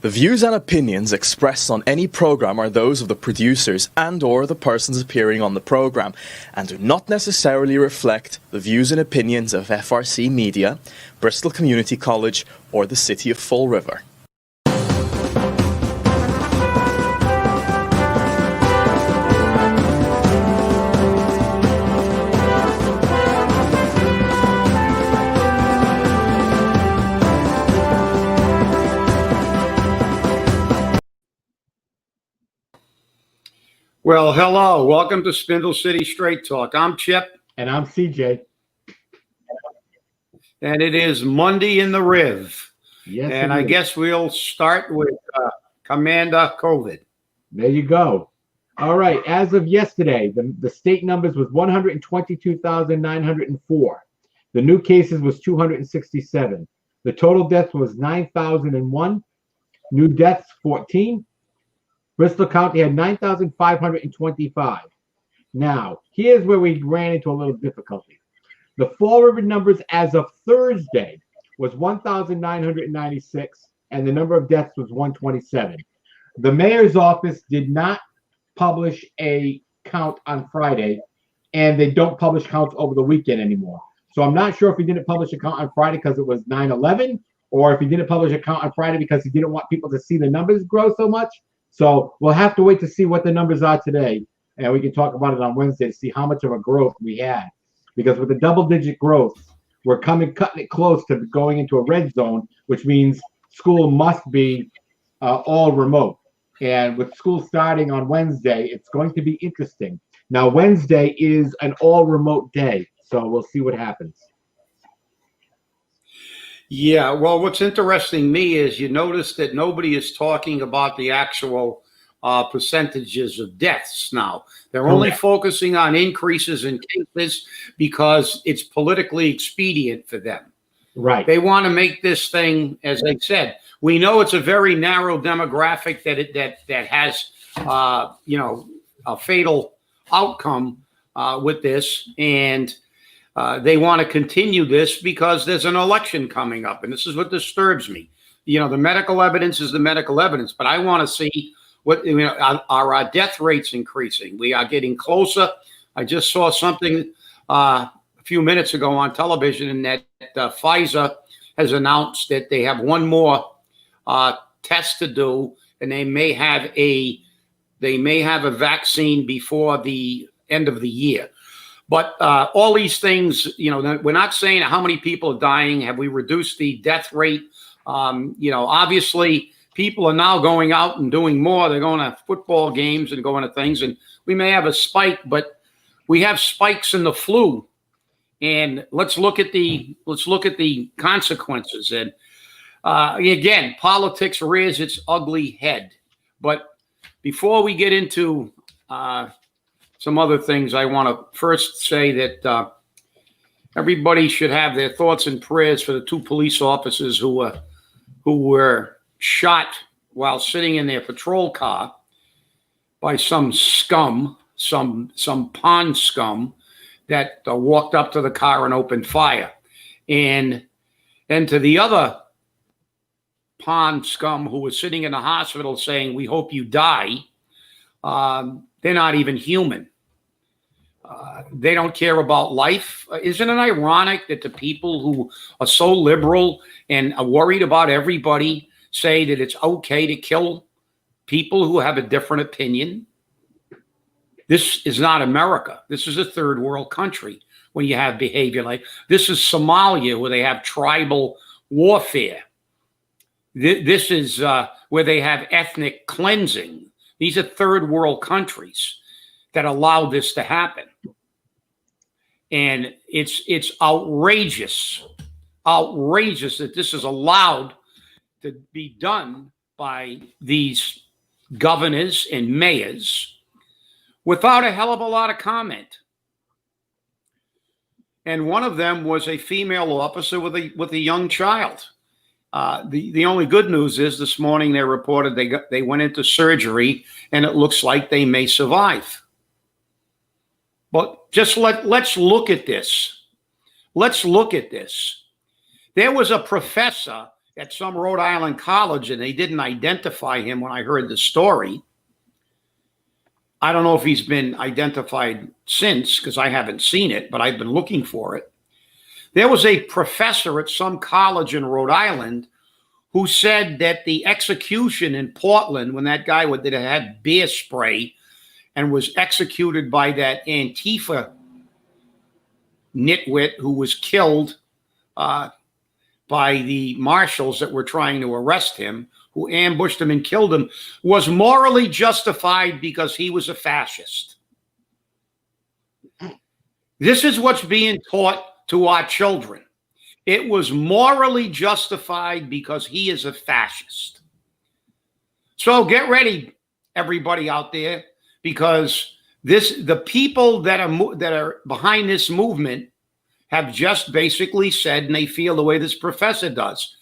The views and opinions expressed on any program are those of the producers and/or the persons appearing on the program and do not necessarily reflect the views and opinions of FRC Media, Bristol Community College, or the City of Fall River. Well, hello. Welcome to Spindle City Straight Talk. I'm Chip. And I'm CJ. And it is Monday in the Riv. Yes. And I guess we'll start with Commander COVID. There you go. All right. As of yesterday, the state numbers was 122,904. The new cases was 267. The total deaths was 9,001. New deaths, 14. Bristol County had 9,525. Now, here's where we ran into a little difficulty. The Fall River numbers as of Thursday was 1,996, and the number of deaths was 127. The mayor's office did not publish a count on Friday, and they don't publish counts over the weekend anymore. So I'm not sure if he didn't publish a count on Friday because it was 9/11, or if he didn't publish a count on Friday because he didn't want people to see the numbers grow so much. So we'll have to wait to see what the numbers are today, and we can talk about it on Wednesday to see how much of a growth we had. Because with the double-digit growth, we're cutting it close to going into a red zone, which means school must be all remote. And with school starting on Wednesday, it's going to be interesting. Now, Wednesday is an all-remote day, so we'll see what happens. Yeah, well, what's interesting to me is you notice that nobody is talking about the actual percentages of deaths now. They're only focusing on increases in cases because it's politically expedient for them. Right. They want to make this thing, as I said, we know it's a very narrow demographic that has, a fatal outcome with this, and they want to continue this because there's an election coming up, and this is what disturbs me. The medical evidence is the medical evidence, but I want to see what are our death rates increasing. We are getting closer. I just saw something a few minutes ago on television, and that Pfizer has announced that they have one more test to do, and they may have a vaccine before the end of the year. But all these things, we're not saying how many people are dying. Have we reduced the death rate? Obviously, people are now going out and doing more. They're going to football games and going to things, and we may have a spike, but we have spikes in the flu. And let's look at the consequences. And again, politics rears its ugly head. But before we get into some other things, I want to first say that everybody should have their thoughts and prayers for the two police officers who were shot while sitting in their patrol car by some scum, some pond scum that walked up to the car and opened fire. And to the other pond scum who was sitting in the hospital saying, "We hope you die," they're not even human. They don't care about life. Isn't it ironic that the people who are so liberal and are worried about everybody say that it's okay to kill people who have a different opinion? This is not America. This is a third world country when you have behavior like this. Is Somalia, where they have tribal warfare. This is where they have ethnic cleansing. These are third world countries that allow this to happen. And it's outrageous that this is allowed to be done by these governors and mayors without a hell of a lot of comment. And one of them was a female officer with a young child. The only good news is this morning they reported they went into surgery and it looks like they may survive. But just let's look at this. Let's look at this. There was a professor at some Rhode Island college, and they didn't identify him when I heard the story. I don't know if he's been identified since, because I haven't seen it, but I've been looking for it. There was a professor at some college in Rhode Island who said that the execution in Portland, when that guy that had beer spray and was executed by that Antifa nitwit who was killed by the marshals that were trying to arrest him, who ambushed him and killed him, was morally justified because he was a fascist. This is what's being taught to our children. It was morally justified because he is a fascist. So get ready, everybody out there, because the people that are behind this movement have just basically said, and they feel the way this professor does,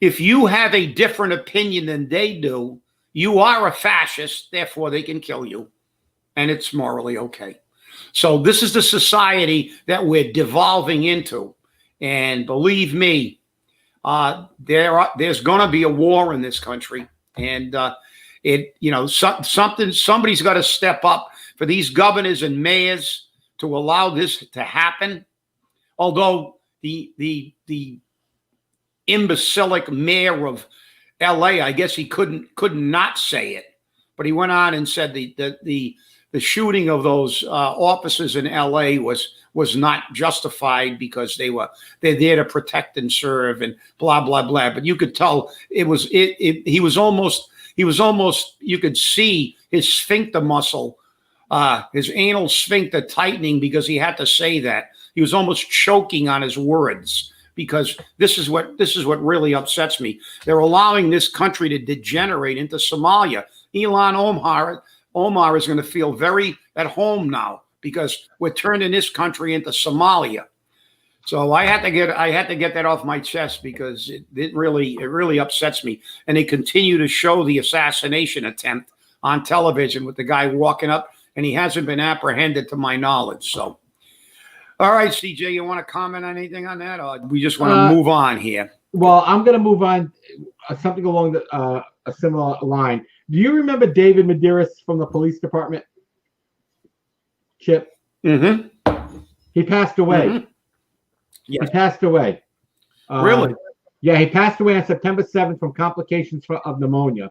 if you have a different opinion than they do, you are a fascist, therefore they can kill you. And it's morally okay. So this is the society that we're devolving into. And believe me, there's going to be a war in this country. And somebody's got to step up for these governors and mayors to allow this to happen. Although the imbecilic mayor of LA, I guess he could not say it, but he went on and said the shooting of those officers in LA was not justified because they're there to protect and serve and blah blah blah. But you could tell he was almost you could see his sphincter muscle, his anal sphincter tightening because he had to say that. He was almost choking on his words. Because this is what really upsets me. They're allowing this country to degenerate into Somalia. Ilhan Omar is going to feel very at home now because we're turning this country into Somalia. So I had to get that off my chest because it really upsets me. And they continue to show the assassination attempt on television with the guy walking up, and he hasn't been apprehended to my knowledge. So. All right, CJ, you want to comment on anything on that, or we just want to move on here? Well, I'm going to move on something along a similar line. Do you remember David Medeiros from the police department? Chip? Mm-hmm. He passed away. Mm-hmm. Yeah. He passed away. Really? Yeah, he passed away on September 7th from complications of pneumonia.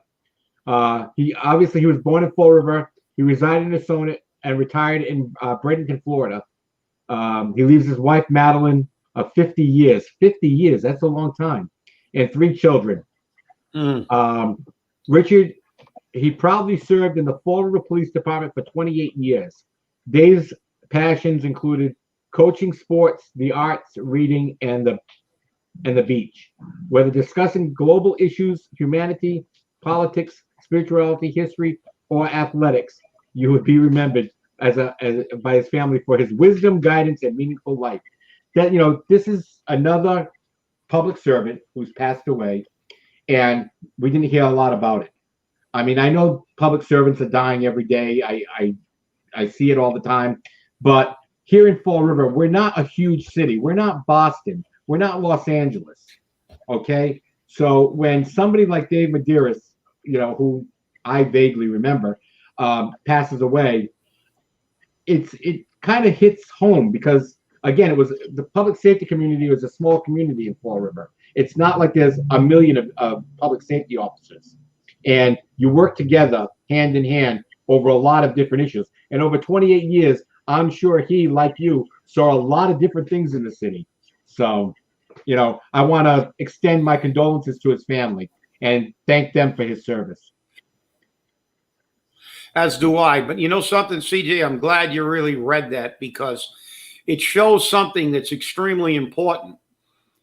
He was born in Fall River. He resided in Arizona and retired in Bradenton, Florida. He leaves his wife, Madeline, of 50 years. 50 years, that's a long time. And 3 children. Richard, he proudly served in the Fall River Police Department for 28 years. Dave's passions included coaching sports, the arts, reading, and the beach. Whether discussing global issues, humanity, politics, spirituality, history, or athletics, you would be remembered by his family for his wisdom, guidance, and meaningful life. That this is another public servant who's passed away, and we didn't hear a lot about it. I mean, I know public servants are dying every day. I see it all the time, but here in Fall River, we're not a huge city. We're not Boston. We're not Los Angeles. Okay, so when somebody like Dave Medeiros, who I vaguely remember, passes away, it kind of hits home because, again, it was the public safety community was a small community in Fall River. It's not like there's a million of public safety officers, and you work together hand in hand over a lot of different issues. And over 28 years, I'm sure he, like you, saw a lot of different things in the city. So, I want to extend my condolences to his family and thank them for his service. As do I. But you know something, CJ? I'm glad you really read that because it shows something that's extremely important.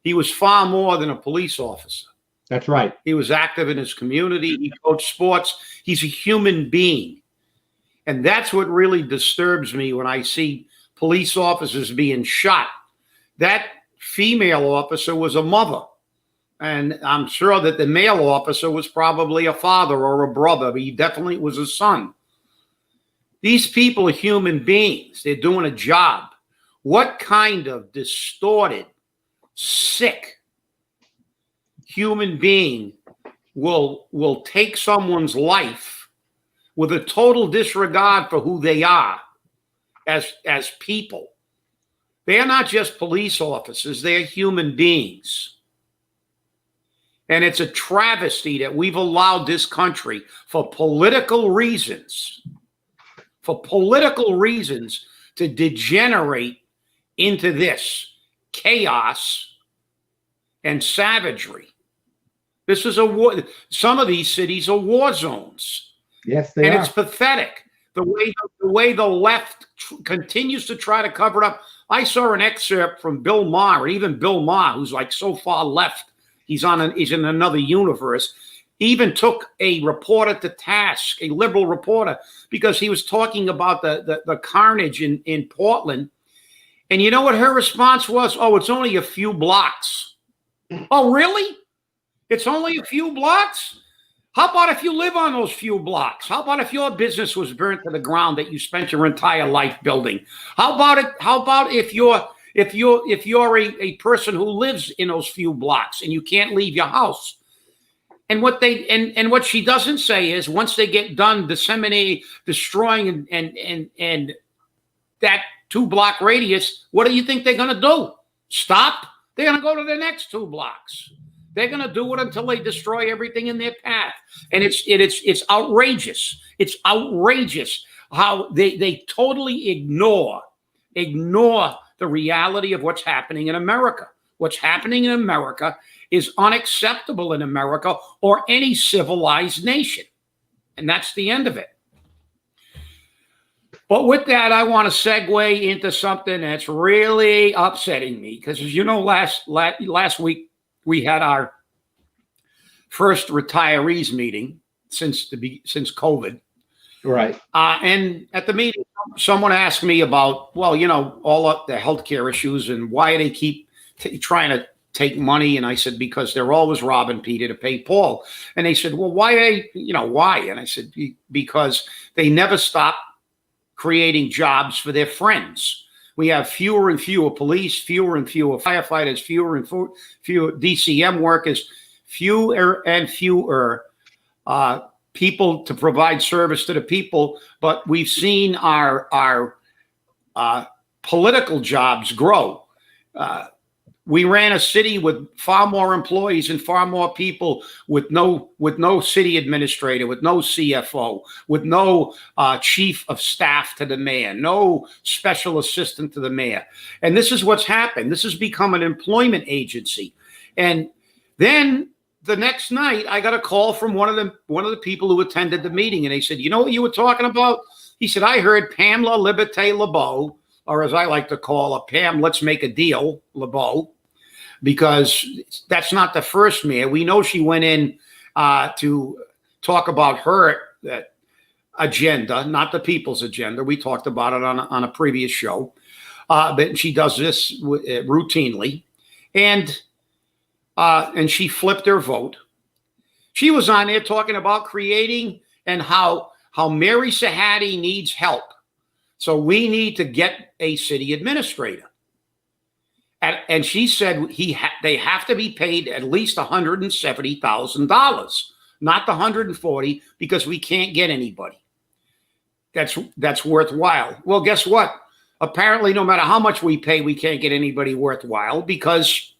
He was far more than a police officer. That's right. He was active in his community. He coached sports. He's a human being. And that's what really disturbs me when I see police officers being shot. That female officer was a mother. And I'm sure that the male officer was probably a father or a brother. But he definitely was a son. These people are human beings. They're doing a job. What kind of distorted, sick human being will take someone's life with a total disregard for who they are as people. They are not just police officers, they are human beings. And it's a travesty that we've allowed this country for political reasons to degenerate into this chaos and savagery. This is a war. Some of these cities are war zones. Yes, they are. And it's pathetic the way the left continues to try to cover it up. I saw an excerpt from Bill Maher, even Bill Maher, who's like so far left. He's in another universe. He even took a reporter to task, a liberal reporter, because he was talking about the carnage in Portland. And you know what her response was? Oh, it's only a few blocks. Oh, really? It's only a few blocks? How about if you live on those few blocks? How about if your business was burnt to the ground that you spent your entire life building? How about if you're a person who lives in those few blocks and you can't leave your house? And what she doesn't say is, once they get done disseminating, destroying and that 2-block radius, what do you think they're going to do? Stop? They're going to go to the next 2 blocks. They're going to do it until they destroy everything in their path. And it's outrageous. It's outrageous how they totally ignore the reality of what's happening in America. What's happening in America is unacceptable in America or any civilized nation. And that's the end of it. But with that, I want to segue into something that's really upsetting me, because as you know, last week we had our first retirees meeting since COVID. Right. And at the meeting, someone asked me about, well, all of the healthcare issues and why they keep trying to take money. And I said, because they're always robbing Peter to pay Paul. And they said, well, why? And I said, because they never stop creating jobs for their friends. We have fewer and fewer police, fewer and fewer firefighters, fewer and fewer DCM workers, fewer and fewer people to provide service to the people. But we've seen our political jobs grow. We ran a city with far more employees and far more people with no city administrator, with no CFO, with no chief of staff to the mayor, no special assistant to the mayor. And this is what's happened. This has become an employment agency. And then the next night, I got a call from one of the people who attended the meeting, and they said, "You know what you were talking about?" He said, "I heard Pam Laliberte LeBeau, or as I like to call her, Pam, let's make a deal, LeBeau." Because that's not the first mayor. We know she went in to talk about her agenda, not the people's agenda. We talked about it on a previous show. But she does this routinely. And she flipped her vote. She was on there talking about creating and how Mary Sahadi needs help. So we need to get a city administrator. And she said they have to be paid at least $170,000, not the $140,000, because we can't get anybody that's worthwhile. Well, guess what? Apparently, no matter how much we pay, we can't get anybody worthwhile because,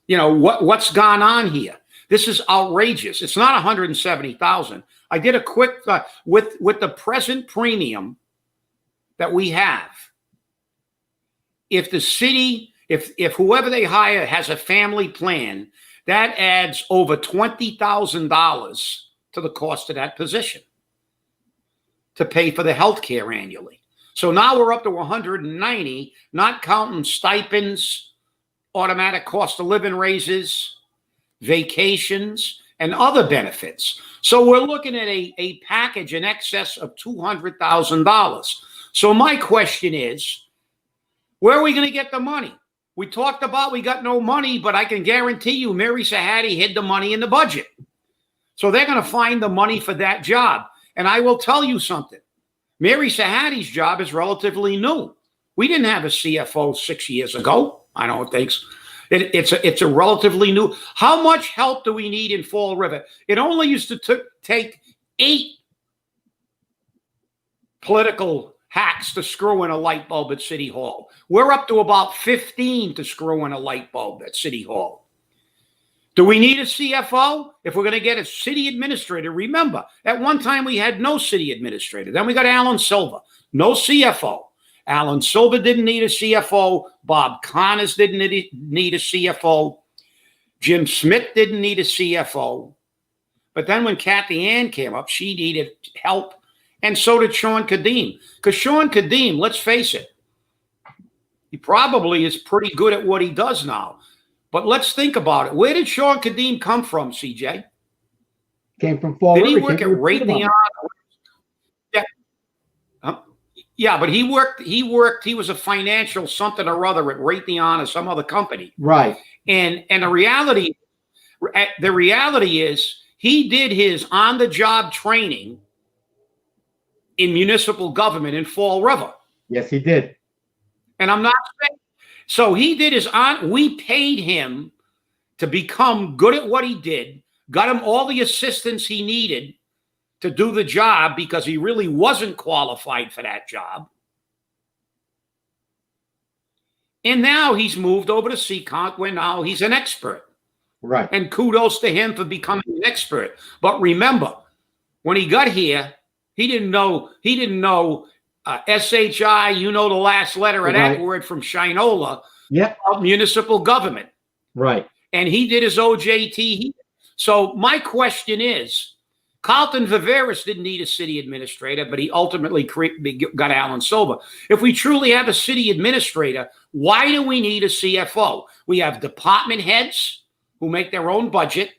what's gone on here? This is outrageous. It's not $170,000. I did a quick with the present premium that we have. If the city, if whoever they hire has a family plan, that adds over $20,000 to the cost of that position to pay for the health care annually. So now we're up to $190,000, not counting stipends, automatic cost of living raises, vacations, and other benefits. So we're looking at a package in excess of $200,000. So my question is, where are we going to get the money? We talked about we got no money, but I can guarantee you Mary Sahadi hid the money in the budget. So they're going to find the money for that job. And I will tell you something. Mary Sahadi's job is relatively new. We didn't have a CFO 6 years ago. I don't think so. It's a relatively new. How much help do we need in Fall River? It only used to take 8 political hacks to screw in a light bulb at City Hall. We're up to about 15 to screw in a light bulb at City Hall. Do we need a CFO? If we're going to get a city administrator, remember, at one time we had no city administrator. Then we got Alan Silver, no CFO. Alan Silver didn't need a CFO. Bob Connors didn't need a CFO. Jim Smith didn't need a CFO. But then when Kathy Ann came up, she needed help. And so did Sean Kadim. Because Sean Kadim, let's face it, he probably is pretty good at what he does now. But let's think about it. Where did Sean Kadim come from, CJ? Came from Fall River. Did he work at Raytheon? Yeah, but he was a financial something or other at Raytheon or some other company. Right. And the reality is he did his on-the-job training in municipal government in Fall River. Yes, he did. And I'm not saying, so he did we paid him to become good at what he did, got him all the assistance he needed to do the job because he really wasn't qualified for that job. And now he's moved over to Seekonk where now he's an expert. Right. And kudos to him for becoming an expert. But remember, when he got here, he didn't know SHI, the last letter of that word from Shinola, of municipal government. Right. And he did his OJT. So my question is, Carlton Viveris didn't need a city administrator, but he ultimately got Alan Silver. If we truly have a city administrator, why do we need a CFO? We have department heads who make their own budget.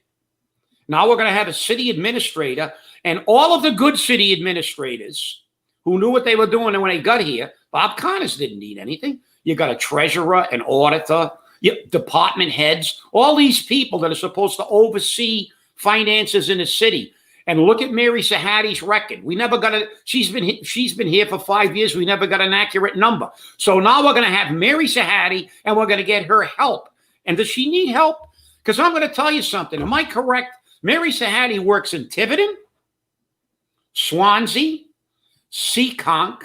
Now we're going to have a city administrator, and all of the good city administrators who knew what they were doing when they got here, Bob Connors didn't need anything. You got a treasurer, an auditor, department heads, all these people that are supposed to oversee finances in the city. And look at Mary Sahadi's record. We never got she's been here for 5 years. We never got an accurate number. So now we're going to have Mary Sahadi and we're going to get her help. And does she need help? Because I'm going to tell you something. Am I correct? Mary Sahadi works in Tiverton, Swansea, Seekonk,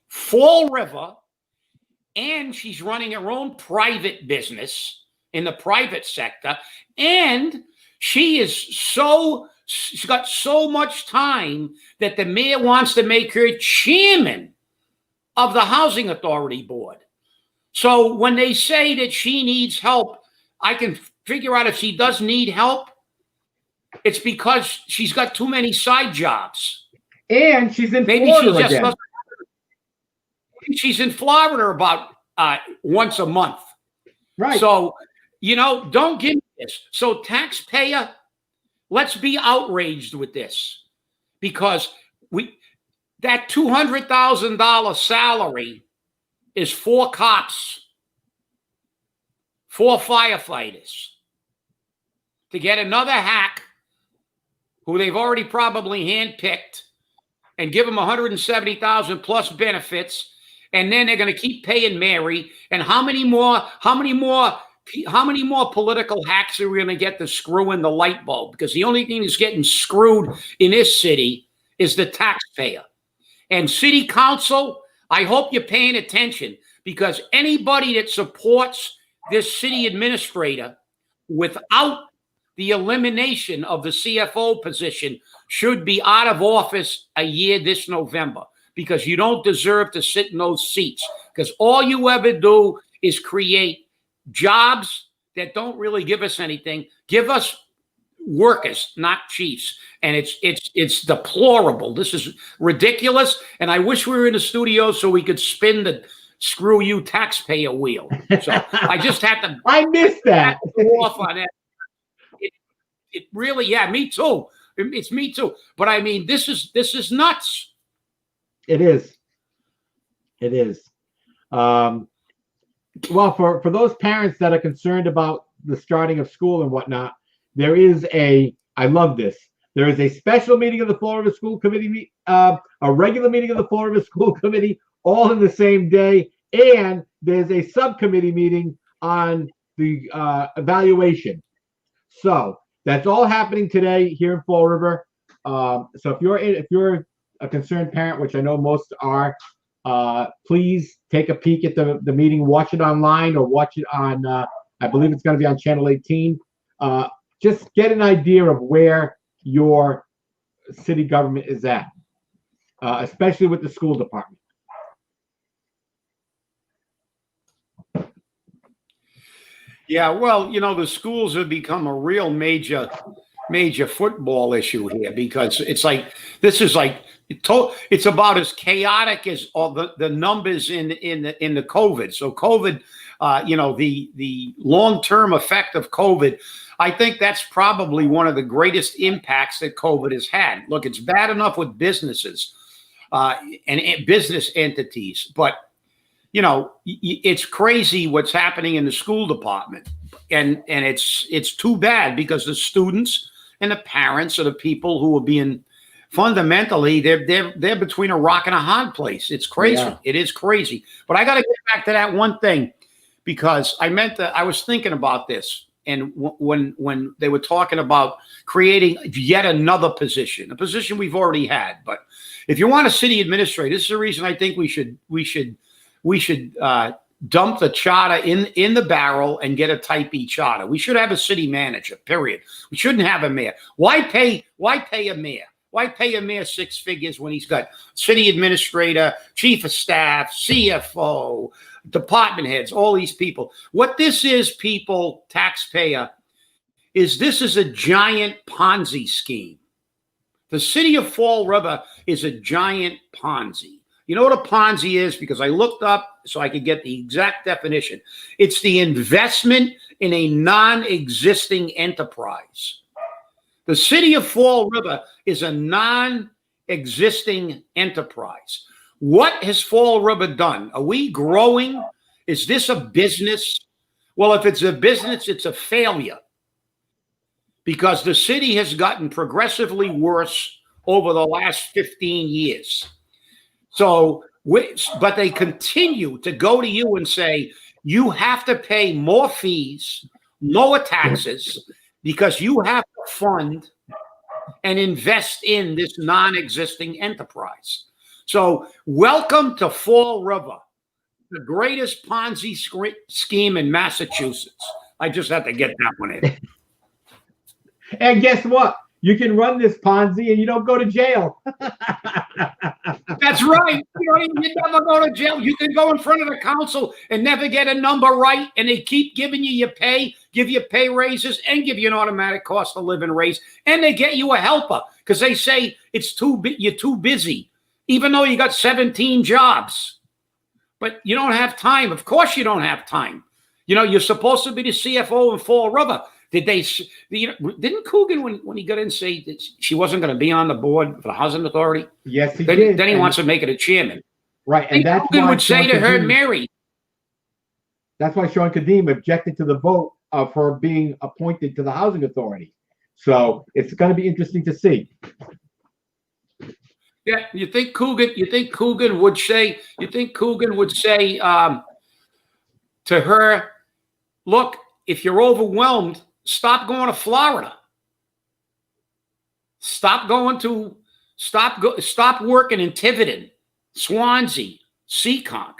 Fall River, and she's running her own private business in the private sector. And she's got so much time that the mayor wants to make her chairman of the Housing Authority Board. So when they say that she needs help, I can figure out if she does need help, it's because she's got too many side jobs. And she's in Florida again. She's in Florida about once a month. Right. So, don't give me this. So taxpayer, let's be outraged with this because that $200,000 salary is 4 cops, 4 firefighters to get another hack who they've already probably handpicked and give them $170,000 plus benefits, and then they're going to keep paying Mary. And how many more political hacks are we going to get to screw in the light bulb? Because the only thing that's getting screwed in this city is the taxpayer. And city council, I hope you're paying attention, because anybody that supports this city administrator without the elimination of the CFO position should be out of office a year this November, because you don't deserve to sit in those seats, because all you ever do is create jobs that don't really give us anything. Give us workers, not chiefs. And it's deplorable. This is ridiculous. And I wish we were in the studio so we could spin the screw you taxpayer wheel. So I just had to. I missed that. Off on that. It really, yeah, me too. It's me too. But I mean, this is nuts. It is. It is. Well, for those parents that are concerned about the starting of school and whatnot, there is I love this. There is a special meeting of the Fall River School Committee, a regular meeting of the Fall River School Committee, all in the same day. And there's a subcommittee meeting on the evaluation. So that's all happening today here in Fall River. So if you're a concerned parent, which I know most are, please take a peek at the meeting. Watch it online or watch it on. I believe it's going to be on Channel 18. Just get an idea of where your city government is at, especially with the school department. Yeah, well, the schools have become a real major football issue here, because it's like, this is like, it's about as chaotic as all the numbers in the COVID. So COVID, the long-term effect of COVID, I think that's probably one of the greatest impacts that COVID has had. Look, it's bad enough with businesses and business entities, but it's crazy what's happening in the school department, and it's too bad, because the students and the parents are the people who are being fundamentally they're between a rock and a hard place. It's crazy. Yeah. It is crazy. But I got to get back to that one thing, because I was thinking about this, and when they were talking about creating yet another position, a position we've already had, but if you want a city administrator, this is the reason I think we should dump the charter in the barrel and get a type E charter. We should have a city manager, period. We shouldn't have a mayor. Why pay a mayor? Why pay a mayor 6 figures when he's got city administrator, chief of staff, CFO, department heads, all these people? What this is, people, taxpayer, this is a giant Ponzi scheme. The city of Fall River is a giant Ponzi. You know what a Ponzi is? Because I looked up so I could get the exact definition. It's the investment in a non-existing enterprise. The city of Fall River is a non-existing enterprise. What has Fall River done? Are we growing? Is this a business? Well, if it's a business, it's a failure, because the city has gotten progressively worse over the last 15 years. So, but they continue to go to you and say, you have to pay more fees, lower taxes, because you have to fund and invest in this non-existing enterprise. So welcome to Fall River, the greatest Ponzi scheme in Massachusetts. I just had to get that one in. And guess what? You can run this Ponzi and you don't go to jail. That's right. You never go to jail. You can go in front of the council and never get a number right, and they keep giving you your pay, give you pay raises, and give you an automatic cost of living raise, and they get you a helper because they say you're too busy, even though you got 17 jobs. But you don't have time. Of course you don't have time. You're supposed to be the CFO in Fall River. Didn't Coogan, when he got in, say that she wasn't going to be on the board for the housing authority? Yes, he did. Then he wants to make it a chairman. Right, and that's Coogan would say to her, Mary. That's why Sean Kadim objected to the vote of her being appointed to the housing authority. So it's going to be interesting to see. Yeah, you think Coogan would say to her, look, if you're overwhelmed, stop going to Florida. Stop working in Tiverton, Swansea, Seekonk.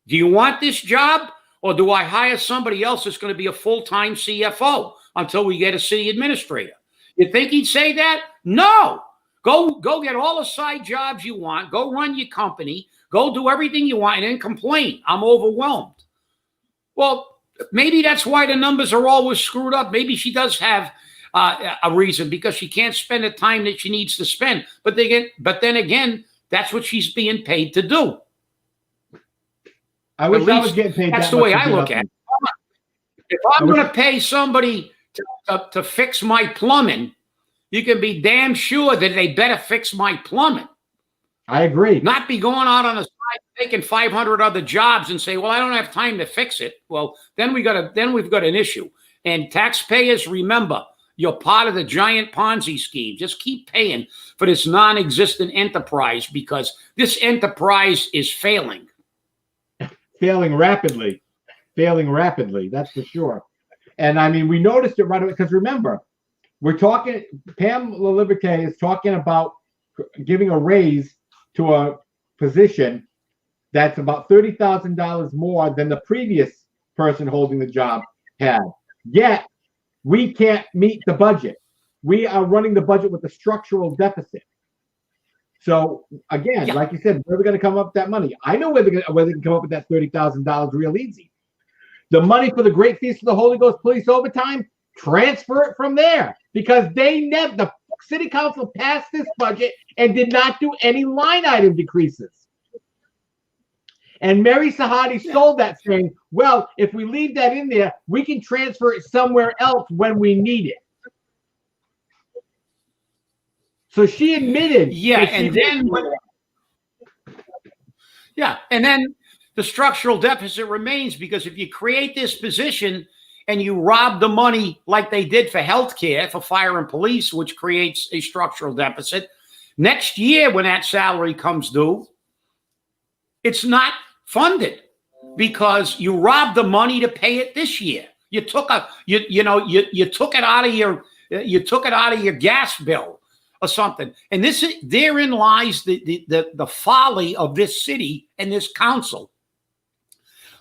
Do you want this job, or do I hire somebody else that's going to be a full-time CFO until we get a city administrator? You think he'd say that? No. Go get all the side jobs you want. Go run your company. Go do everything you want, and then complain. I'm overwhelmed. Well, maybe that's why the numbers are always screwed up. Maybe she does have a reason, because she can't spend the time that she needs to spend. But then again, that's what she's being paid to do. I wish I was getting paid. That's the way I look at it. If I'm going to pay somebody to fix my plumbing, you can be damn sure that they better fix my plumbing. I agree. Not be going out on the side taking 500 other jobs and say, "Well, I don't have time to fix it." Well, then we've got an issue. And taxpayers, remember, you're part of the giant Ponzi scheme. Just keep paying for this non-existent enterprise, because this enterprise is failing. Failing rapidly. That's for sure. And I mean, we noticed it right away because remember, we're talking, Pam Laliberte is talking about giving a raise to a position that's about $30,000 more than the previous person holding the job had. Yet, we can't meet the budget. We are running the budget with a structural deficit. So again, like you said, where are we going to come up with that money? I know where they can come up with that $30,000 real easy. The money for the Great Feast of the Holy Ghost Police overtime, transfer it from there, because the city council passed this budget and did not do any line item decreases. And Mary Sahadi sold that saying, well, if we leave that in there, we can transfer it somewhere else when we need it. So she admitted. And then the structural deficit remains, because if you create this position and you rob the money like they did for healthcare, for fire and police, which creates a structural deficit, next year when that salary comes due, it's not funded because you robbed the money to pay it this year. You took you took it out of your gas bill or something. And therein lies the folly of this city and this council.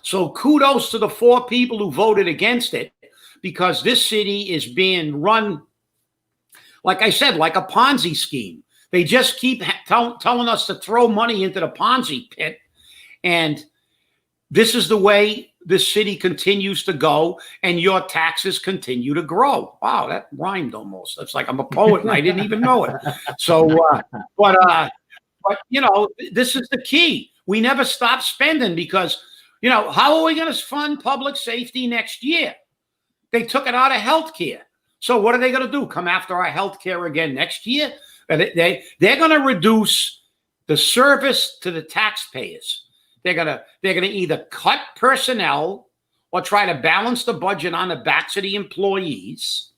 So kudos to the 4 people who voted against it, because this city is being run, like I said, like a Ponzi scheme. They just keep telling us to throw money into the Ponzi pit. And this is the way this city continues to go, and your taxes continue to grow. Wow, that rhymed almost. It's like I'm a poet and I didn't even know it. So, but this is the key. We never stop spending because, how are we going to fund public safety next year? They took it out of healthcare. So what are they going to do? Come after our healthcare again next year? They're going to reduce the service to the taxpayers. They're gonna either cut personnel or try to balance the budget on the backs of the employees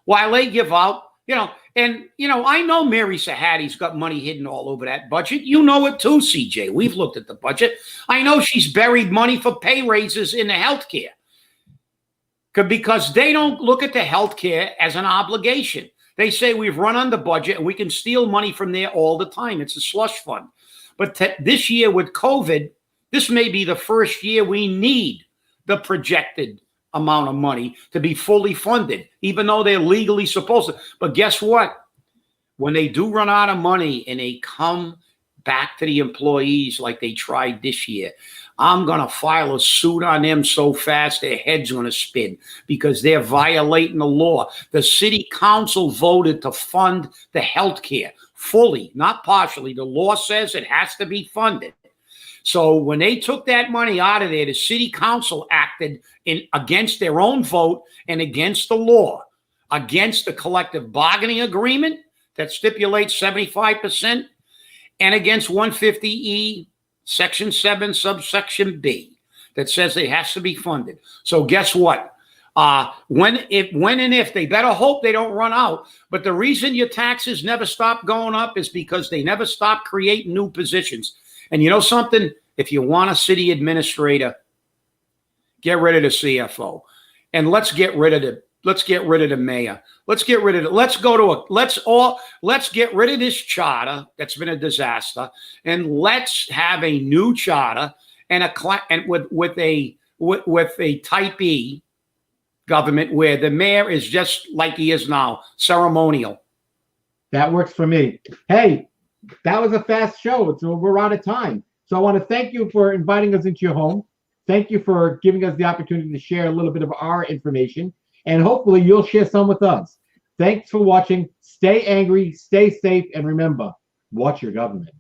while they give out, I know Mary Sahadi's got money hidden all over that budget. You know it too, CJ. We've looked at the budget. I know she's buried money for pay raises in the healthcare because they don't look at the healthcare as an obligation. They say we've run on the budget and we can steal money from there all the time. It's a slush fund. But this year with COVID, this may be the first year we need the projected amount of money to be fully funded, even though they're legally supposed to. But guess what? When they do run out of money and they come back to the employees like they tried this year, I'm going to file a suit on them so fast their head's going to spin because they're violating the law. The city council voted to fund the health care fully, not partially. The law says it has to be funded. So when they took that money out of there, the city council acted against their own vote and against the law, against the collective bargaining agreement that stipulates 75% and against 150E Section 7, subsection B, that says it has to be funded. So guess what? When and if, they better hope they don't run out. But the reason your taxes never stop going up is because they never stop creating new positions. And you know something? If you want a city administrator, get rid of the CFO. And let's get rid of the mayor. Let's get rid of it. Let's get rid of this charter that's been a disaster, and let's have a new charter and with a type E government where the mayor is just like he is now, ceremonial. That works for me. Hey, that was a fast show. So we're out of time. So I want to thank you for inviting us into your home. Thank you for giving us the opportunity to share a little bit of our information. And hopefully you'll share some with us. Thanks for watching. Stay angry, stay safe, and remember, watch your government.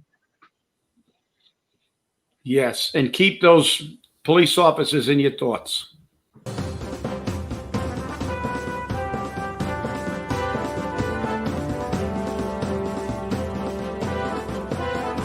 Yes, and keep those police officers in your thoughts.